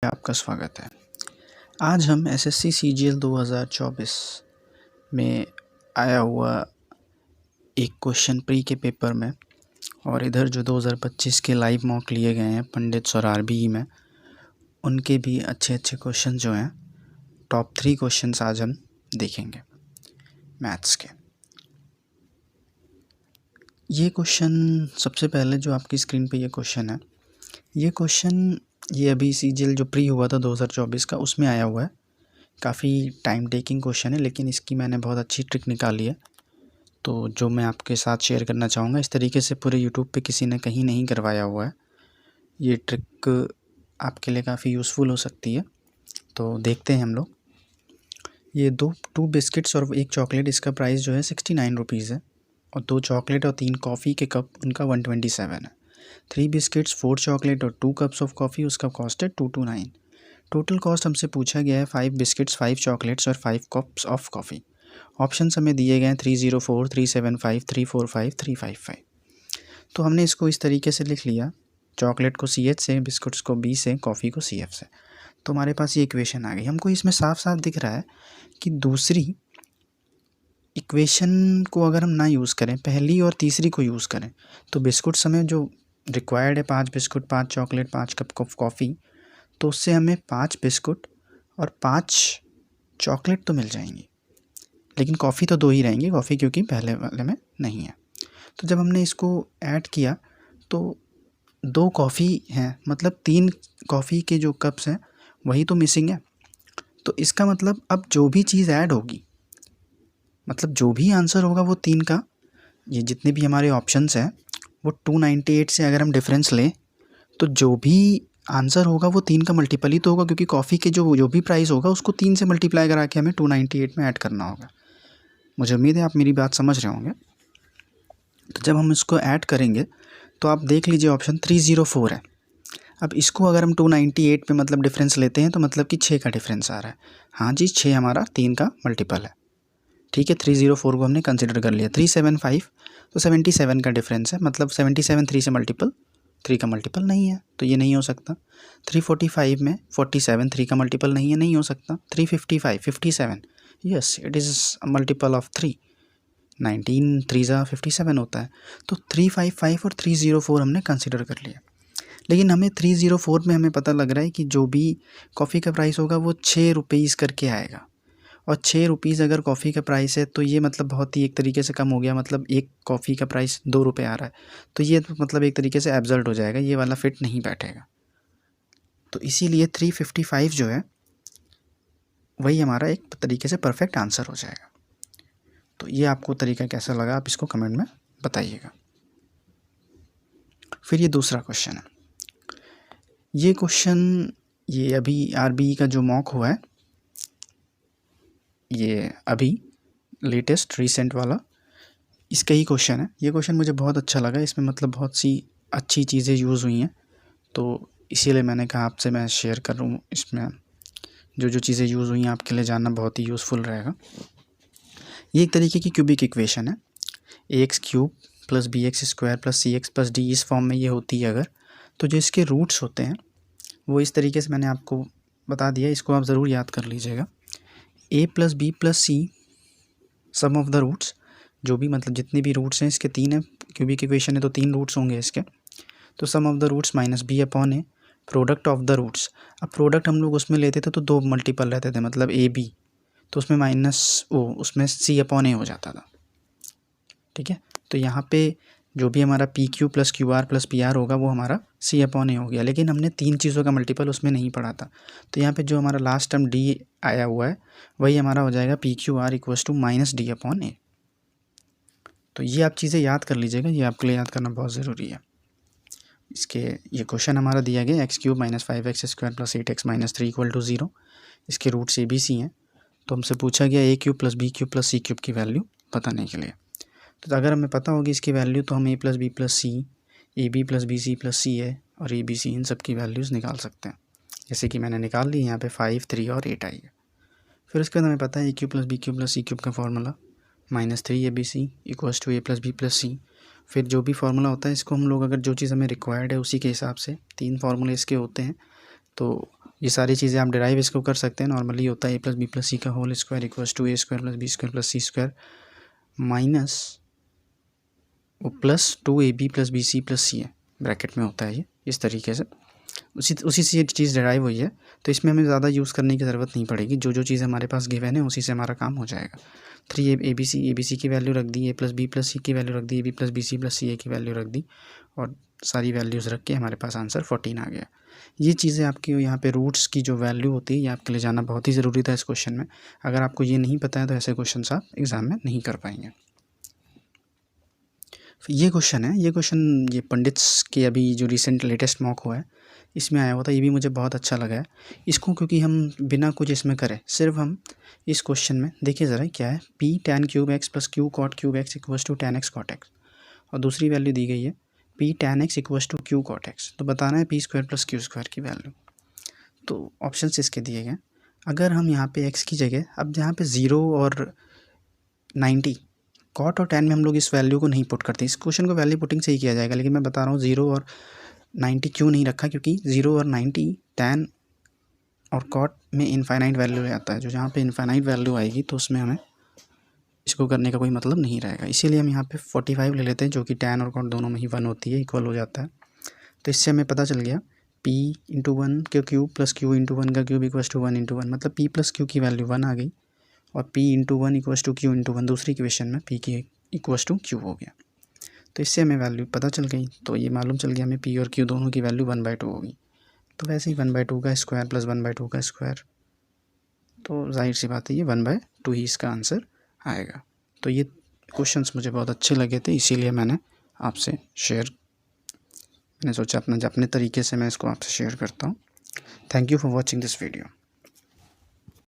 आपका स्वागत है। आज हम एसएससी सीजीएल 2024 में आया हुआ एक क्वेश्चन प्री के पेपर में और इधर जो 2025 के लाइव मॉक लिए गए हैं पंडित्स और आरबीई में, उनके भी अच्छे क्वेश्चन जो हैं, टॉप 3 क्वेश्चंस आज हम देखेंगे मैथ्स के। ये क्वेश्चन सबसे पहले जो आपकी स्क्रीन पे ये क्वेश्चन है, ये अभी सीजीएल जो प्री हुआ था 2024 का उसमें आया हुआ है। काफ़ी टाइम टेकिंग क्वेश्चन है, लेकिन इसकी मैंने बहुत अच्छी ट्रिक निकाली है, तो जो मैं आपके साथ शेयर करना चाहूँगा। इस तरीके से पूरे यूट्यूब पे किसी ने कहीं नहीं करवाया हुआ है। ये ट्रिक आपके लिए काफ़ी यूज़फुल हो सकती है, तो देखते हैं हम लोग। ये टू बिस्किट्स और एक चॉकलेट, इसका प्राइस जो है 69 रुपीज़ है, और 2 चॉकलेट और 3 कॉफ़ी के कप, उनका 127 है। 3 बिस्किट्स, 4 चॉकलेट और 2 कप्स ऑफ कॉफ़ी, उसका कॉस्ट है 229। टोटल कॉस्ट हमसे पूछा गया है 5 बिस्किट्स, 5 चॉकलेट्स और 5 कप्स ऑफ कॉफ़ी। ऑप्शन हमें दिए गए हैं 304, 375, 345, 355। तो हमने इसको इस तरीके से लिख लिया, चॉकलेट को CH से, बिस्कुट्स को B से, कॉफ़ी को CF से। तो हमारे पास ये इक्वेशन आ गई। हमको इसमें साफ साफ दिख रहा है कि दूसरी इक्वेशन को अगर हम ना यूज़ करें, पहली और तीसरी को यूज़ करें, तो बिस्कुट्स हमें जो रिक्वायर्ड है 5 biscuit, 5 chocolate, 5 cup of coffee, तो उससे हमें 5 बिस्कुट और 5 चॉकलेट तो मिल जाएंगी, लेकिन कॉफ़ी तो 2 ही रहेंगी, कॉफ़ी क्योंकि पहले वाले में नहीं है। तो जब हमने इसको ऐड किया तो 2 कॉफ़ी हैं, मतलब 3 कॉफ़ी के जो कप्स हैं वही तो मिसिंग है। तो इसका मतलब अब जो भी चीज़ ऐड होगी, मतलब जो भी आंसर होगा वो 3 का, ये जितने भी हमारे ऑप्शंस हैं वो 298 से अगर हम डिफरेंस लें तो जो भी आंसर होगा वो 3 का मल्टीपल ही तो होगा, क्योंकि कॉफ़ी के जो भी प्राइस होगा उसको 3 से मल्टीप्लाई करा के हमें 298 में ऐड करना होगा। मुझे उम्मीद है आप मेरी बात समझ रहे होंगे। तो जब हम इसको ऐड करेंगे तो आप देख लीजिए ऑप्शन 304 है। अब इसको अगर हम 298 पे मतलब डिफरेंस लेते हैं तो मतलब कि 6 का डिफरेंस आ रहा है। हाँ जी, 6 हमारा 3 का मल्टीपल है, ठीक है। 304 को हमने कंसिडर कर लिया। 375 तो 77 का डिफरेंस है, मतलब 77 3 से मल्टीपल, 3 का मल्टीपल नहीं है, तो ये नहीं हो सकता। 345 में 47 3 का मल्टीपल नहीं है, नहीं हो सकता। 355 57, yes it is multiple of 3। 19 3 57 होता है। तो 355 और 304 हमने कंसिडर कर लिया, लेकिन हमें 304 में हमें पता लग रहा है कि जो भी कॉफ़ी का प्राइस होगा वो 6 रुपीज़ करके आएगा, और 6 रुपीज़ अगर कॉफ़ी का प्राइस है तो ये मतलब बहुत ही एक तरीके से कम हो गया, मतलब एक कॉफ़ी का प्राइस 2 रुपये आ रहा है, तो ये मतलब एक तरीके से एब्सर्ड हो जाएगा, ये वाला फिट नहीं बैठेगा। तो इसीलिए 355 जो है वही हमारा एक तरीके से परफेक्ट आंसर हो जाएगा। तो ये आपको तरीका कैसा लगा, आप इसको कमेंट में बताइएगा। फिर ये दूसरा क्वेश्चन है। ये क्वेश्चन ये अभी आरबीई का जो मॉक हुआ है, ये अभी लेटेस्ट रिसेंट वाला, इसका ही क्वेश्चन है। ये क्वेश्चन मुझे बहुत अच्छा लगा, इसमें मतलब बहुत सी अच्छी चीज़ें यूज़ हुई हैं, तो इसीलिए मैंने कहा आपसे मैं शेयर कर रहा हूँ। इसमें जो चीज़ें यूज़ हुई हैं आपके लिए जानना बहुत ही यूज़फुल रहेगा। ये एक तरीके की क्यूबिक इक्वेशन है, ax³ + bx² + cx + d, इस फॉर्म में ये होती है अगर, तो जो इसके रूट्स होते हैं वो इस तरीके से मैंने आपको बता दिया, इसको आप ज़रूर याद कर लीजिएगा। a + b + c sum of the roots, जो भी मतलब जितने भी रूट्स हैं, इसके 3 है, क्यूबिक इक्वेशन है तो 3 रूट्स होंगे इसके, तो some of the roots -b/a, product of the roots. अब प्रोडक्ट हम लोग उसमें लेते थे तो 2 मल्टीपल रहते थे, मतलब ab, तो उसमें -o, उसमें c/a हो जाता था, ठीक है। तो यहाँ पे जो भी हमारा PQ + QR + PR होगा वो हमारा c/a हो गया, लेकिन हमने 3 चीज़ों का मल्टीपल उसमें नहीं पढ़ा था, तो यहाँ पे जो हमारा लास्ट टर्म d आया हुआ है वही हमारा हो जाएगा PQR = -d/a। तो ये आप चीज़ें याद कर लीजिएगा, ये आपके लिए याद करना बहुत ज़रूरी है। इसके ये क्वेश्चन हमारा दिया गया x³ - 5x² + 8x - 3 = 0, इसके रूट्स ABC हैं, तो हमसे पूछा गया a³ + b³ + c³ की वैल्यू बताने के लिए। तो अगर हमें पता होगी इसकी वैल्यू तो हम a + b + c, ab + bc + ca और abc इन सब की वैल्यूज़ निकाल सकते हैं, जैसे कि मैंने निकाल ली यहाँ पे 5, 3 और 8 आई है। फिर उसके बाद हमें पता है a³ + b³ + c³ का formula -3abc = a + b + c। फिर जो भी फार्मूला होता है इसको हम लोग अगर जो चीज़ हमें रिक्वायर्ड है उसी के हिसाब से 3 फार्मूले इसके होते हैं, तो ये सारी चीज़ें आप डिराइव इसको कर सकते हैं। नॉर्मली होता है a+b+c का whole square equals to a² + b² + c² minus plus 2ab+bc+c है, ब्रैकेट में होता है ये इस तरीके से। उसी से ये चीज़ डिराइव हुई है, तो इसमें हमें ज़्यादा यूज़ करने की ज़रूरत नहीं पड़ेगी। जो चीज़ हमारे पास गिवन है उसी से हमारा काम हो जाएगा। 3 ABC की वैल्यू रख दी, a+b+c की वैल्यू रख दी, ab+bc+ca की वैल्यू रख दी और सारी वैल्यूज़ रख के हमारे पास आंसर 14 आ गया। ये चीज़ें आपकी यहाँ पे रूट्स की जो वैल्यू होती है ये आपके लिए जानना बहुत ही ज़रूरी था इस क्वेश्चन में। अगर आपको ये नहीं पता है तो ऐसे क्वेश्चन आप एग्ज़ाम में नहीं कर पाएंगे। ये क्वेश्चन है, ये पंडित्स के अभी जो रिसेंट लेटेस्ट मॉक हुआ है इसमें आया हुआ था। ये भी मुझे बहुत अच्छा लगा है इसको, क्योंकि हम बिना कुछ इसमें करें सिर्फ हम इस क्वेश्चन में देखिए ज़रा क्या है, p tan cube x + q cot cube x equals to tan x cot x और दूसरी वैल्यू दी गई है p tan x equals to q cot x। तो बताना है p² + q² की वैल्यू। तो ऑप्शन इसके दिए गए। अगर हम यहाँ पे x की जगह, अब यहाँ पे 0 और 90 कॉट और टैन में हम लोग इस वैल्यू को नहीं पुट करते। इस क्वेश्चन को वैल्यू पुटिंग से ही किया जाएगा, लेकिन मैं बता रहा हूँ 0 और 90 क्यों नहीं रखा, क्योंकि 0 और 90 टैन और कॉट में इनफाइनाइट वैल्यू आता है। जो जहाँ पे इनफाइनाइट वैल्यू आएगी तो उसमें हमें इसको करने का कोई मतलब नहीं रहेगा। इसीलिए हम यहाँ पे 45 ले लेते हैं, जो कि टैन और कॉट दोनों में ही 1 होती है, इक्वल हो जाता है। तो इससे हमें पता चल गया p × 1 का क्यूब प्लस q × 1 का क्यूब इक्वल्स टू 1 × 1, मतलब p + q की वैल्यू 1 आ गई और p × 1 इक्वल्स टू q × 1 दूसरी इक्वेशन में p की इक्वल्स टू q हो गया। तो इससे हमें वैल्यू पता चल गई। तो ये मालूम चल गया हमें p और q दोनों की वैल्यू 1/2 होगी। तो वैसे ही 1/2 का स्क्वायर प्लस 1/2 का स्क्वायर, तो जाहिर सी बात है ये 1/2 ही इसका आंसर आएगा। तो ये क्वेश्चंस मुझे बहुत अच्छे लगे थे, इसीलिए मैंने आपसे मैंने सोचा अपने तरीके से मैं इसको आपसे शेयर करता हूँ। Thank you for watching this video.